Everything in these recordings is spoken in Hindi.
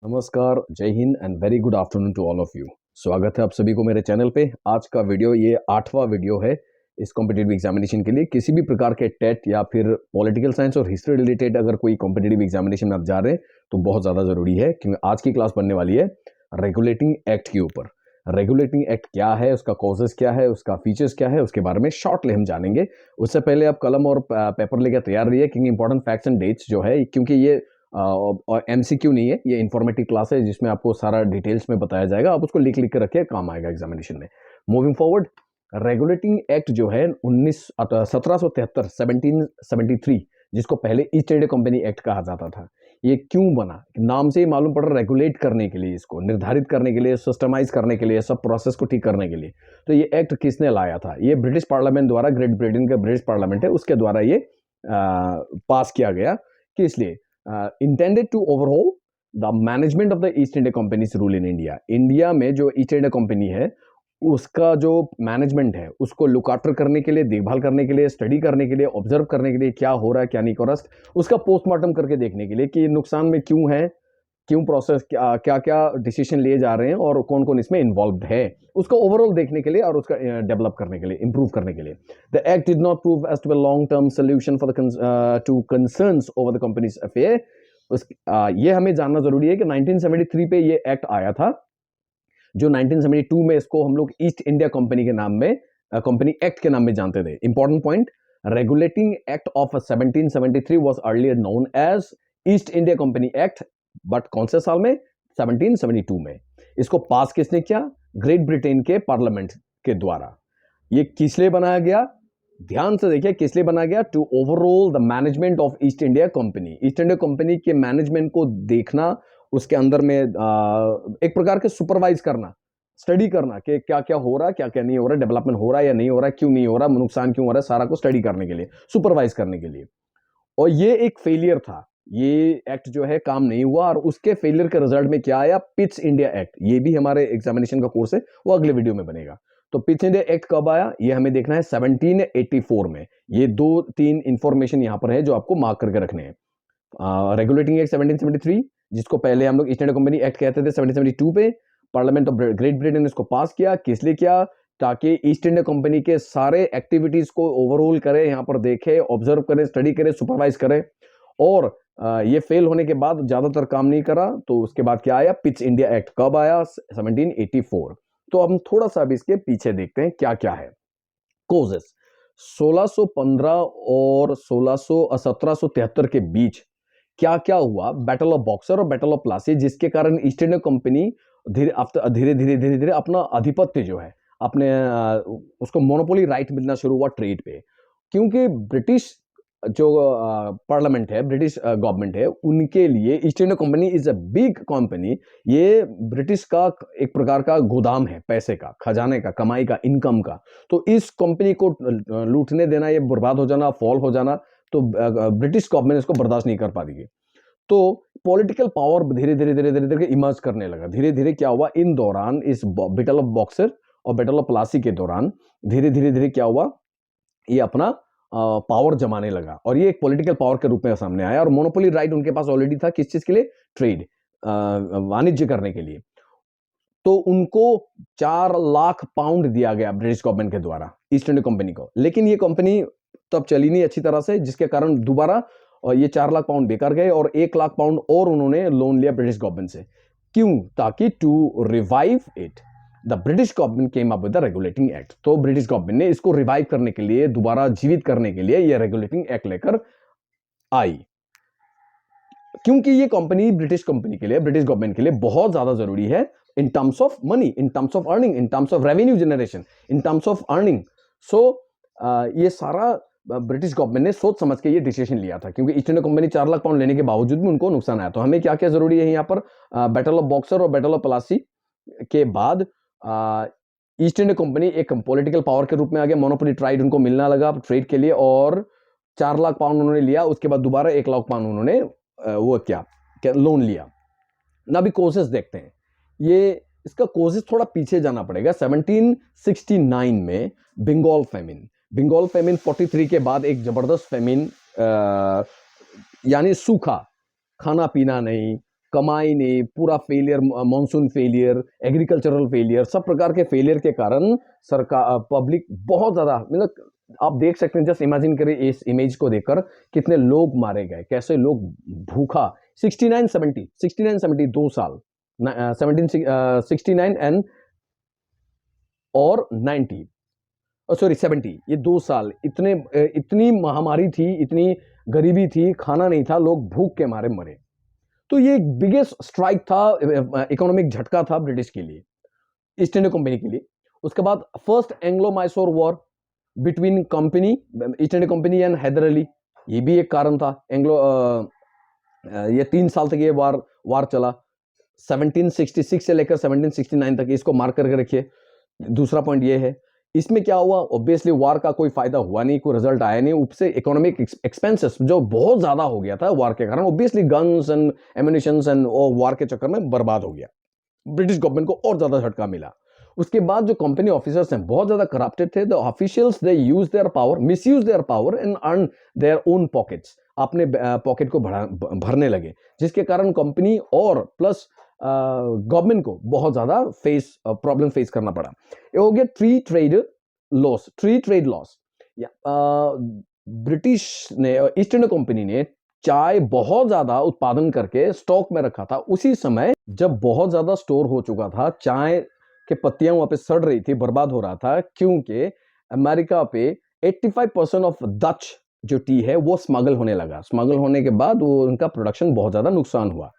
नमस्कार, जय हिंद and very good afternoon to all of you. स्वागत है आप सभी को मेरे चैनल पे। आज का वीडियो ये 8वां वीडियो है इस कॉम्पिटिटिव एग्जामिनेशन के लिए। किसी भी प्रकार के टेट या फिर पॉलिटिकल साइंस और हिस्ट्री रिलेटेड अगर कोई कॉम्पिटिटिव एग्जामिनेशन में आप जा रहे हैं तो बहुत ज़्यादा ज़रूरी है, क्योंकि आज की क्लास बनने वाली है रेगुलेटिंग एक्ट के ऊपर। रेगुलेटिंग एक्ट क्या है, उसका कॉजेस क्या है, उसका फीचर्स क्या है, उसके बारे में शॉर्टली हम जानेंगे। उससे पहले आप कलम और पेपर लेकर तैयार रहिए, क्योंकि इंपॉर्टेंट फैक्ट्स एंड डेट्स जो है, क्योंकि ये और एमसीक्यू नहीं है, ये इन्फॉर्मेटिव क्लास है जिसमें आपको सारा डिटेल्स में बताया जाएगा। आप उसको लिख लिख कर रखिए, काम आएगा एग्जामिनेशन में। मूविंग फॉरवर्ड, रेगुलेटिंग एक्ट जो है 1773 1773, जिसको पहले ईस्ट इंडिया कंपनी एक्ट कहा जाता था, ये क्यों बना? नाम से ही मालूम पड़ रहा, रेगुलेट करने के लिए, इसको निर्धारित करने के लिए, सिस्टमाइज करने के लिए, सब प्रोसेस को ठीक करने के लिए। तो ये एक्ट किसने लाया था? ये ब्रिटिश पार्लियामेंट द्वारा, ग्रेट ब्रिटेन का ब्रिटिश पार्लियामेंट है, उसके द्वारा ये पास किया गया। किस लिए? intended to overhaul the management of the East India Company's rule in India। India में जो ईस्ट इंडिया कंपनी है उसका जो मैनेजमेंट है उसको लुक आफ्टर करने के लिए, देखभाल करने के लिए, स्टडी करने के लिए, ऑब्जर्व करने के लिए, क्या हो रहा है क्या नहीं हो रहा, उसका पोस्टमार्टम करके देखने के लिए कि नुकसान में क्यों है, क्यों प्रोसेस, क्या क्या डिसीजन लिए जा रहे हैं और कौन कौन इसमें इन्वॉल्व है, उसको ओवरऑल देखने के लिए और उसका डेवलप करने के लिए, इंप्रूव करने के लिए। The act did not prove as to a long term solution for the two concerns over the companies affair. ये हमें जानना जरूरी है कि 1973 पे ये एक्ट आया था, जो 1972 में इसको हम लोग ईस्ट इंडिया कंपनी के नाम में, कंपनी एक्ट के नाम में जानते थे। Important point, regulating act of 1773 was earlier known as East India company act, but कौन से साल में? 1772 में। इसको पास किसने किया? ग्रेट ब्रिटेन के पार्लियामेंट के द्वारा। ये किस लिए बनाया गया? ध्यान से देखिए, किस लिए बनाया गया? To overall the management of East India company. East India company के मैनेजमेंट को देखना, उसके अंदर में एक प्रकार के सुपरवाइज करना, स्टडी करना कि क्या क्या हो रहा है, क्या क्या नहीं हो रहा, डेवलपमेंट हो रहा है या नहीं हो रहा है, क्यों नहीं हो रहा, नुकसान क्यों हो रहा है, सारा को स्टडी करने के लिए, सुपरवाइज करने के लिए। और ये एक फेलियर था, ये एक्ट जो है काम नहीं हुआ, और उसके फेलियर के रिजल्ट में क्या आया? Pitt's India act. ये भी हमारे एग्जामिनेशन का कोर्स है, वो अगले वीडियो में बनेगा। तो पिट्स इंडिया एक्ट कब आया ये हमें देखना है, 1784 में। ये 2-3 इंफॉर्मेशन यहां पर है जो आपको मार्क करके रखने हैं। रेगुलेटिंग एक्ट 1773, जिसको पहले हम लोग ईस्ट इंडिया कंपनी एक्ट कहते थे, 1772 पे पार्लियामेंट ऑफ ग्रेट ब्रिटेन ने इसको पास किया। किस लिए किया? ताकि ईस्ट इंडिया कंपनी के सारे एक्टिविटीज को ओवरऑल करे, यहाँ पर देखे, ऑब्जर्व करे, स्टडी करे, सुपरवाइज करे। और ये फेल होने के बाद ज्यादातर काम नहीं करा, तो उसके बाद क्या आया? Pitt's India act. कब आया? 1784। तो हम थोड़ा सा अभी इसके पीछे देखते हैं क्या क्या है कोजेस। 1615 और 1773 के बीच क्या क्या हुआ? बैटल ऑफ बॉक्सर और बैटल ऑफ प्लासी, जिसके कारण ईस्ट इंडिया कंपनी धीरे धीरे अपना आधिपत्य जो है, अपने उसको मोनोपोली राइट मिलना शुरू हुआ ट्रेड पे। क्योंकि ब्रिटिश जो पार्लियामेंट है, ब्रिटिश गवर्नमेंट है, उनके लिए east India company is a big company. ये ब्रिटिश का एक प्रकार का गोदाम है, पैसे का, खजाने का, कमाई का, इनकम का। तो इस कंपनी को लूटने देना, ये बर्बाद हो जाना, फॉल हो जाना, तो ब्रिटिश गवर्नमेंट इसको बर्दाश्त नहीं कर पा रही है। तो पॉलिटिकल पावर धीरे धीरे इमर्ज करने लगा। धीरे धीरे क्या हुआ इन दौरान, इस बैटल ऑफ बॉक्सर और बैटल ऑफ प्लासी के दौरान धीरे धीरे क्या हुआ? ये अपना पावर जमाने लगा, और ये एक पॉलिटिकल पावर के रूप में सामने आया। और मोनोपोली राइट उनके पास ऑलरेडी था, किस चीज के लिए? ट्रेड, वाणिज्य करने के लिए। तो उनको 4 लाख पाउंड दिया गया ब्रिटिश गवर्नमेंट के द्वारा ईस्ट इंडिया कंपनी को। लेकिन ये कंपनी तब चली नहीं अच्छी तरह से, जिसके कारण दोबारा ये 4 लाख पाउंड बेकार गए, और 1 लाख पाउंड और उन्होंने लोन लिया ब्रिटिश गवर्नमेंट से। क्यों? ताकि to revive it, the British government came up with the regulating act. तो ब्रिटिश गवर्नमेंट ने इसको रिवाइव करने के लिए, दोबारा जीवित करने के लिए, ये रेगुलेटिंग एक्ट लेकर आई। क्योंकि ये कंपनी ब्रिटिश कंपनी के लिए, ब्रिटिश गवर्नमेंट के लिए बहुत ज्यादा जरूरी है, in terms of money, in terms of earning, in terms of revenue generation, in terms of earning. So ये सारा ब्रिटिश गवर्नमेंट ने सोच समझ के ये डिसीजन लिया था, क्योंकि east India company 4 lakh pound लेने के बावजूद भी उनको नुकसान आया। तो हमें क्या क्या जरूरी है यहाँ पर? बैटल ऑफ बॉक्सर और बैटल ऑफ प्लासी के बाद ईस्ट इंडिया कंपनी एक पॉलिटिकल पावर के रूप में आ गया, मोनोपोली ट्राइड उनको मिलना लगा ट्रेड के लिए, और 4 लाख पाउंड उन्होंने लिया। उसके बाद दोबारा 1 लाख पाउंड उन्होंने वो क्या लोन लिया ना। अभी कोजेस देखते हैं, ये इसका कोजेस थोड़ा पीछे जाना पड़ेगा। 1769 में बंगाल फेमिन, बंगाल फेमिन 43 के बाद एक जबरदस्त फेमिन, यानी सूखा, खाना पीना नहीं, कमाई नहीं, पूरा failure, monsoon failure, agricultural failure, सब प्रकार के फेलियर के कारण सरकार पब्लिक बहुत ज्यादा, मतलब आप देख सकते हैं, जस्ट इमेजिन करें इस इमेज को देखकर कितने लोग मारे गए, कैसे लोग भूखा 69-70 2 साल 1769 एंड और 90 सॉरी 70, ये 2 साल इतनी महामारी थी, इतनी गरीबी थी, खाना नहीं था, लोग भूख के मारे मरे। तो ये एक बिगेस्ट स्ट्राइक था, इकोनॉमिक झटका था ब्रिटिश के लिए, ईस्ट इंडिया कंपनी के लिए। उसके बाद first Anglo Mysore war between company, East India company and Haidar Ali, ये भी एक कारण था। ये 3 साल तक ये वार चला, 1766 से लेकर 1769 तक, इसको मार्क करके रखिए। दूसरा पॉइंट ये है, इसमें क्या हुआ, ऑब्वियसली वार का कोई फायदा हुआ नहीं, कोई रिजल्ट आया नहीं, उससे इकोनॉमिक एक्सपेंसेस जो बहुत ज्यादा हो गया था वार के कारण, obviously guns and ammunitions and वार के चक्कर में बर्बाद हो गया, ब्रिटिश गवर्नमेंट को और ज्यादा झटका मिला। उसके बाद जो कंपनी ऑफिसर्स हैं बहुत ज्यादा करप्टेड थे, the officials they use their power, misuse their power and earn their own pockets, अपने पॉकेट को भरने लगे, जिसके कारण कंपनी और प्लस गवर्नमेंट को बहुत ज्यादा प्रॉब्लम फेस करना पड़ा। ये हो गया फ्री ट्रेड लॉस। ब्रिटिश ने, ईस्ट इंडिया कंपनी ने चाय बहुत ज्यादा उत्पादन करके स्टॉक में रखा था, उसी समय जब बहुत ज्यादा स्टोर हो चुका था, चाय के पत्तियां वहां पे सड़ रही थी, बर्बाद हो रहा था, क्योंकि अमेरिका पे 85% ऑफ डच जो टी है वो स्मगल होने लगा। स्मगल होने के बाद वो उनका प्रोडक्शन बहुत ज्यादा नुकसान हुआ।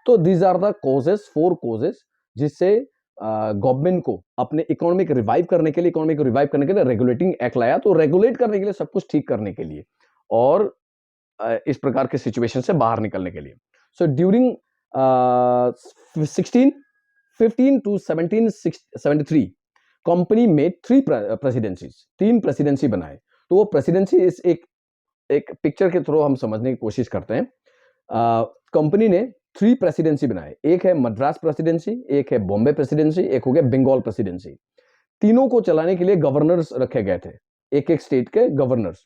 तो these are the causes, 4 causes, जिससे गवर्नमेंट को अपने इकोनॉमी को रिवाइव करने के लिए रेगुलेटिंग एक्ट लाया। तो रेगुलेट करने के लिए, सब कुछ ठीक करने के लिए और इस प्रकार के सिचुएशन से बाहर निकलने के लिए। सो ड्यूरिंग 1615 टू 1773 कंपनी में 3 प्रेसिडेंसीज, 3 प्रेसिडेंसी बनाए। तो वो प्रेसिडेंसी इस एक पिक्चर के थ्रू हम समझने की कोशिश करते हैं। कंपनी ने 3 प्रेसिडेंसी बनाए, एक है मद्रास प्रेसिडेंसी, एक है बॉम्बे प्रेसिडेंसी, एक हो गया बंगाल प्रेसिडेंसी। तीनों को चलाने के लिए गवर्नर्स रखे गए थे, एक एक स्टेट के गवर्नर्स।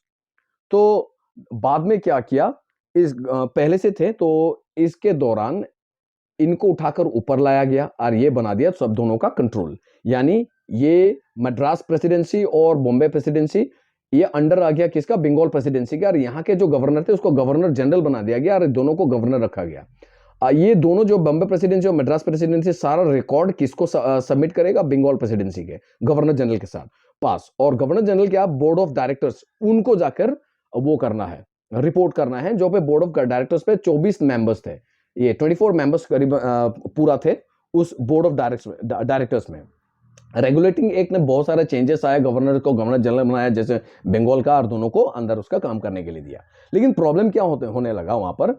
तो बाद में क्या किया, पहले से थे, तो इसके दौरान इनको उठाकर ऊपर लाया गया और ये बना दिया सब दोनों का कंट्रोल। यानी ये मद्रास प्रेसिडेंसी और बॉम्बे प्रेसिडेंसी ये अंडर आ गया किसका, बंगाल प्रेसिडेंसी का, और यहाँ के जो गवर्नर थे उसको गवर्नर जनरल बना दिया गया और दोनों को गवर्नर रखा गया। ये दोनों जो बॉम्बे प्रेसिडेंसी और मद्रास प्रेसिडेंसी, सारा रिकॉर्ड किसको सबमिट करेगा, बंगाल प्रेसिडेंसी के गवर्नर जनरल के साथ पास। और गवर्नर जनरल क्या, बोर्ड ऑफ डायरेक्टर्स, उनको जाकर वो करना है, रिपोर्ट करना है, जो पे बोर्ड ऑफ डायरेक्टर्स पे 24 मेंबर्स थे, ये 24 मेंबर्स करीब पूरा थे उस बोर्ड ऑफ डायरेक्टर्स में। रेगुलेटिंग एक्ट ने बहुत सारे चेंजेस आए, गवर्नर को गवर्नर जनरल बनाया जैसे बंगाल का, और दोनों को अंदर उसका काम करने के लिए दिया। लेकिन प्रॉब्लम क्या होने लगा, वहां पर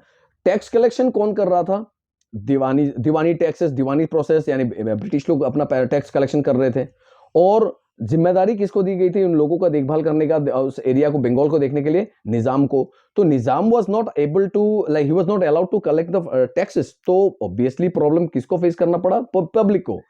टैक्स कलेक्शन कौन कर रहा था, दीवानी टैक्सेस, दीवानी प्रोसेस, यानी ब्रिटिश लोग अपना टैक्स कलेक्शन कर रहे थे। और जिम्मेदारी किसको दी गई थी उन लोगों का देखभाल करने का, उस एरिया को, बंगाल को देखने के लिए निजाम को। तो Nizam was not able to, like he was not allowed to collect the taxes. तो ऑब्वियसली प्रॉब्लम किसको फेस करना पड़ा, पब्लिक को।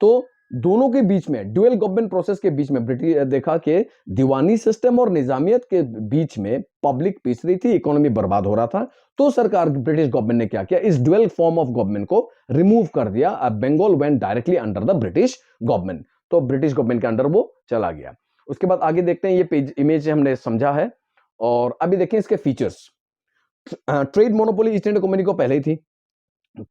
तो दोनों के बीच में, ड्यूअल गवर्नमेंट प्रोसेस के बीच में, ब्रिटिश देखा कि दीवानी सिस्टम और निजामियत के बीच में पब्लिक पिस रही थी, इकोनॉमी बर्बाद हो रहा था। तो सरकार, ब्रिटिश गवर्नमेंट ने क्या किया, इस ड्यूअल फॉर्म ऑफ गवर्नमेंट को रिमूव कर दिया। अब Bengal went directly under the British government, तो ब्रिटिश गवर्नमेंट के अंडर वो चला गया। उसके बाद आगे देखते हैं, ये पेज इमेज हमने समझा है, और अभी देखें इसके features. Trade monopoly east India company को पहले ही थी।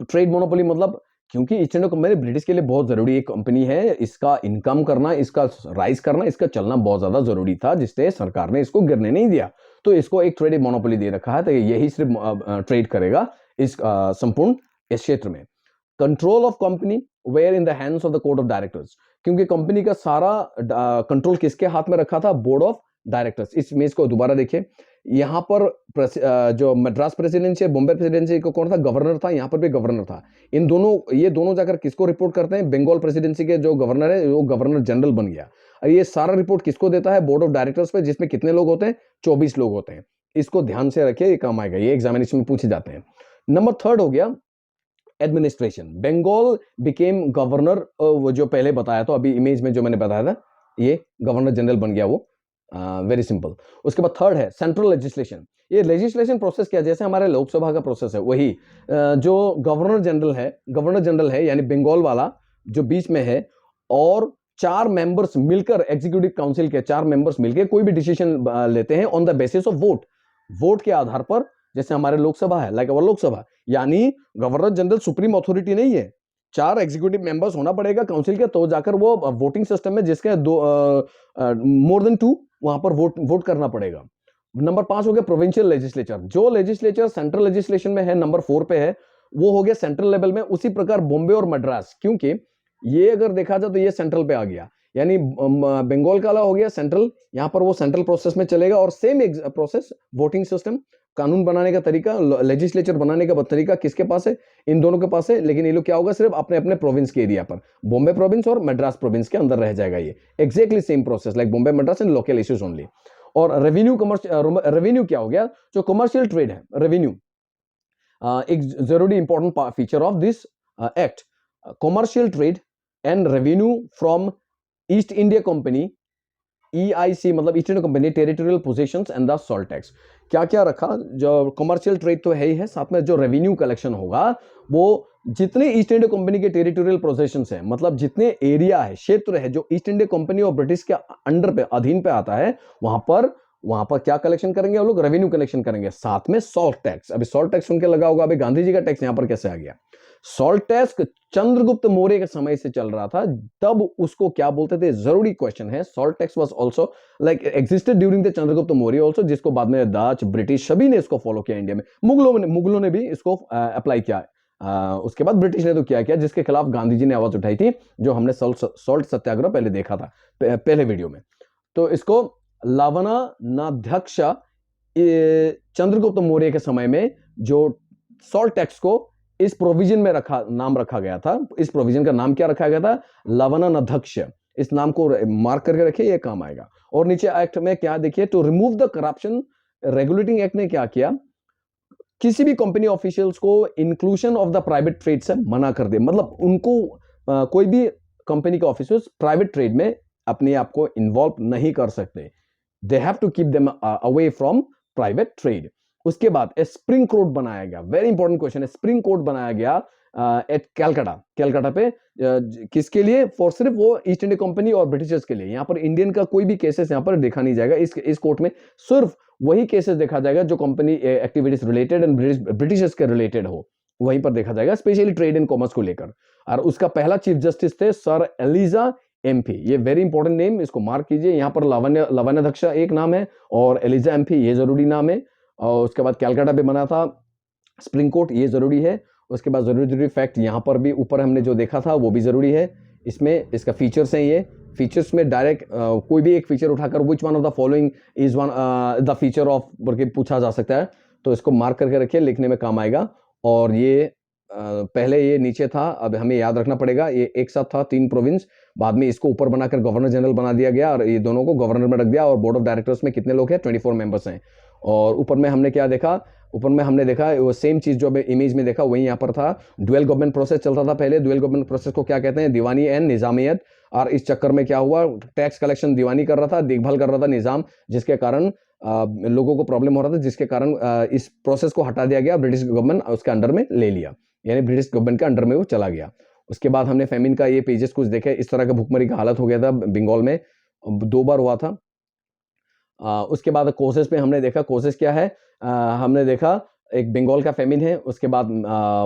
ट्रेड मोनोपोली मतलब, क्योंकि ईस्ट इंडिया कंपनी ब्रिटिश के लिए बहुत जरूरी एक कंपनी है, इसका इनकम करना, इसका राइज करना, इसका चलना बहुत ज्यादा जरूरी था, जिससे सरकार ने इसको गिरने नहीं दिया। तो इसको एक ट्रेड मोनोपोली दे रखा है, तो यही सिर्फ ट्रेड करेगा इस संपूर्ण इस क्षेत्र में। Control of company were in the hands of the court of directors, क्योंकि कंपनी का सारा कंट्रोल किसके हाथ में रखा था, बोर्ड ऑफ डायरेक्टर्स। इस इमेज को दोबारा देखिए, यहाँ पर जो मद्रास प्रेसिडेंसी और बॉम्बे प्रेसिडेंसी को कौन था, गवर्नर था, यहाँ पर भी गवर्नर था। ये दोनों जाकर किसको रिपोर्ट करते हैं, बंगाल प्रेसिडेंसी के जो गवर्नर है वो गवर्नर जनरल बन गया। और ये सारा रिपोर्ट किसको देता है, बोर्ड ऑफ डायरेक्टर्स पे, जिसमें कितने लोग होते हैं, 24 लोग होते हैं। इसको ध्यान से रखिए, ये काम आएगा, ये एग्जामिनेशन में पूछे जाते हैं। नंबर 3 हो गया एडमिनिस्ट्रेशन। बंगाल बिकेम गवर्नर, वो जो पहले बताया था, अभी इमेज में जो मैंने बताया था, ये गवर्नर जनरल बन गया वो। Very simple. उसके बाद थर्ड है सेंट्रल लेजिस्लेशन। ये लेजिस्लेशन प्रोसेस क्या, जैसे हमारे लोकसभा का प्रोसेस है वही जो गवर्नर जनरल है यानी बंगाल वाला जो बीच में है, और 4 मेंबर्स मिलकर एग्जीक्यूटिव काउंसिल के 4 मेंबर्स मिलकर कोई भी डिसीजन लेते हैं on the basis of vote के आधार पर। जैसे हमारे लोकसभा है, लाइक अवर लोकसभा, यानी गवर्नर जनरल सुप्रीम अथॉरिटी नहीं है, 4 एग्जीक्यूटिव मेंबर्स होना पड़ेगा काउंसिल के, तो जाकर वो वोटिंग सिस्टम में जिसके मोर देन 2 वहां पर वोट करना पड़ेगा। नंबर 5 हो गया प्रोविंशियल लेजिस्लेचर। जो लेजिस्लेचर सेंट्रल लेजिस्लेशन में है नंबर 4 पे है, वो हो गया सेंट्रल लेवल में। उसी प्रकार बॉम्बे और मद्रास, क्योंकि ये अगर देखा जाए तो ये सेंट्रल पे आ गया, यानी बंगाल का हो गया सेंट्रल, यहां पर वो सेंट्रल प्रोसेस में चलेगा। और सेम प्रोसेस, वोटिंग सिस्टम, कानून बनाने का तरीका, लेजिस्लेचर बनाने का तरीका किसके पास है, इन दोनों के पास है। लेकिन ये लोग क्या होगा, सिर्फ अपने अपने प्रोविंस के एरिया पर, बॉम्बे प्रोविंस और मद्रास प्रोविंस के अंदर रह जाएगा ये। Exactly same process like Bombay Madras and local issues only. और रेवेन्यू क्या हो गया, जो कमर्शियल ट्रेड है, रेवेन्यू एक जरूरी important feature of this act. Commercial trade and revenue from east India company, EIC मतलब east India company, territorial positions and the salt tax. क्या क्या रखा, जो कमर्शियल ट्रेड तो है ही है, साथ में जो रेवेन्यू कलेक्शन होगा वो जितने ईस्ट इंडिया कंपनी के टेरिटोरियल पोजीशंस है, मतलब जितने एरिया है, क्षेत्र है जो ईस्ट इंडिया कंपनी और ब्रिटिश के अंडर पे, अधीन पे आता है, वहां पर क्या कलेक्शन करेंगे वो लोग, रेवेन्यू कलेक्शन करेंगे, साथ में सॉल्ट टैक्स। अभी सॉल्ट टैक्स सुन के लगा होगा, अभी गांधी जी का टैक्स यहां पर कैसे आ गया। सॉल्ट टैक्स चंद्रगुप्त मौर्य के समय से चल रहा था, तब उसको क्या बोलते थे, जरूरी क्वेश्चन है। Salt tax was also like existed during the Chandragupta Maurya also, जिसको बाद में डच, ब्रिटिश सभी ने इसको फॉलो किया। इंडिया में मुगलों ने भी इसको अप्लाई किया। उसके बाद ब्रिटिश ने तो क्या किया, जिसके खिलाफ गांधी जी ने आवाज उठाई थी, जो हमने सॉल्ट सत्याग्रह पहले देखा था पहले वीडियो में। तो इसको लवणाध्यक्ष चंद्रगुप्त मौर्य के समय में जो सॉल्ट टैक्स को इस प्रोविजन में नाम रखा गया था। इस प्रोविजन का नाम क्या रखा गया था, लवणाध्यक्ष। इस नाम को मार्क करके रखिए, ये काम आएगा। और नीचे एक्ट में क्या देखिए, to remove the corruption regulating act ने क्या किया, किसी भी कंपनी ऑफिशियल्स को inclusion of the private trade से मना कर दे। मतलब उनको कोई भी कंपनी के ऑफिसर्स प्राइवेट ट्रेड में अपने आप को इन्वॉल्व नहीं कर सकते। They have to keep them away from private trade. उसके बाद स्प्रिंग कोड बनाया गया, वेरी इंपॉर्टेंट क्वेश्चन है। स्प्रिंग कोड बनाया गया एट कैलकाटा पे, किसके लिए, फॉर सिर्फ वो ईस्ट इंडिया कंपनी और ब्रिटिशर्स के लिए। यहां पर इंडियन का कोई भी केसेस यहां पर देखा नहीं जाएगा। इस कोर्ट में सिर्फ वही केसेस देखा जाएगा जो company activities related and Britishers के रिलेटेड हो, वहीं पर देखा जाएगा, स्पेशली ट्रेड एंड कॉमर्स को लेकर। और उसका पहला चीफ जस्टिस थे सर एलिजा MP। ये वेरी इंपॉर्टेंट नेम, इसको मार्क कीजिए। यहाँ पर लवणाध्यक्ष एक नाम है और एलिजा MP ये जरूरी नाम है। और उसके बाद कैलकाटा पे बना था स्प्रिंग कोर्ट, ये जरूरी है। उसके बाद जरूरी फैक्ट यहाँ पर भी ऊपर हमने जो देखा था वो भी जरूरी है। इसमें इसका फीचर्स हैं, ये फीचर्स में डायरेक्ट कोई भी एक फीचर उठाकर which one of the following is one the feature of करके पूछा जा सकता है, तो इसको मार्क करके रखिए, लिखने में काम आएगा। और ये पहले ये नीचे था, अब हमें याद रखना पड़ेगा, ये एक साथ था 3 प्रोविंस, बाद में इसको ऊपर बनाकर गवर्नर जनरल बना दिया गया और ये दोनों को गवर्नर में रख दिया। और बोर्ड ऑफ डायरेक्टर्स में कितने लोग हैं, 24 मेंबर्स हैं। और ऊपर में हमने क्या देखा, ऊपर में हमने देखा वो सेम चीज जो इमेज में देखा वही यहाँ पर था। ड्यूअल गवर्नमेंट प्रोसेस चलता था पहले। ड्यूअल गवर्नमेंट प्रोसेस को क्या कहते हैं, दीवानी एंड निजामियत। और इस चक्कर में क्या हुआ, टैक्स कलेक्शन दीवानी कर रहा था, देखभाल कर रहा था निजाम, जिसके कारण लोगों को प्रॉब्लम हो रहा था, जिसके कारण इस प्रोसेस को हटा दिया गया, ब्रिटिश गवर्नमेंट उसके अंडर में ले लिया, यानी ब्रिटिश गवर्नमेंट के अंडर में वो चला गया। उसके बाद हमने फेमिन का ये पेजेस कुछ देखे, इस तरह का भुखमरी का हालत हो गया था बंगाल में, 2 बार हुआ था। उसके बाद कोसेस पे हमने देखा, कोसेस क्या है, हमने देखा एक बंगाल का फेमिन है। उसके बाद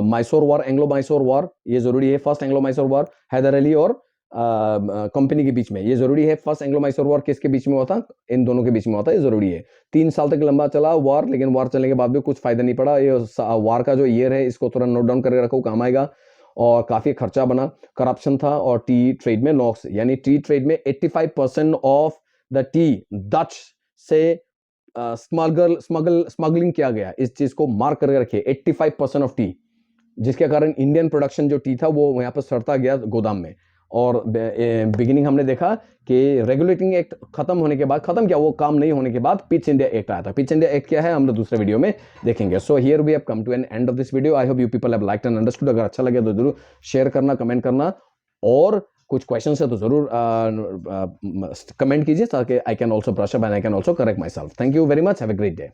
Mysore war, Anglo Mysore war, ये जरूरी है। First Anglo Mysore war Haidar Ali और कंपनी के बीच में, ये जरूरी है। फर्स्ट एंग्लो मैसूर वॉर किसके बीच में हुआ था, इन दोनों के बीच में हुआ था, ये जरूरी है। 3 साल तक लंबा चला वॉर, लेकिन वॉर चलने के बाद भी कुछ फायदा नहीं पड़ा। ये वॉर का जो ईयर है इसको थोड़ा नोट डाउन करके रखो, काम आएगा। और काफी खर्चा बना, करप्शन था। और टी ट्रेड में लॉस, यानी टी ट्रेड में 85% ऑफ द टी डच से स्मगलिंग किया गया। इस चीज को मार्क करके रखिए, 85% ऑफ टी, जिसके कारण इंडियन प्रोडक्शन जो टी था वो यहाँ पर सड़ता गया गोदाम में। और बिगिनिंग हमने देखा कि रेगुलेटिंग एक्ट खत्म होने के बाद, खत्म क्या, वो काम नहीं होने के बाद पिच इंडिया एक्ट आया था। पिच इंडिया एक्ट क्या है हम लोग दूसरे वीडियो में देखेंगे। So here we have come to an end of this video. I hope you people have liked and understood. अगर अच्छा लगे तो जरूर शेयर करना, कमेंट करना। और कुछ क्वेश्चन है तो ज़रूर कमेंट कीजिए ताकि I can also brush up and I can also correct my self. Thank you very much. Have a great day.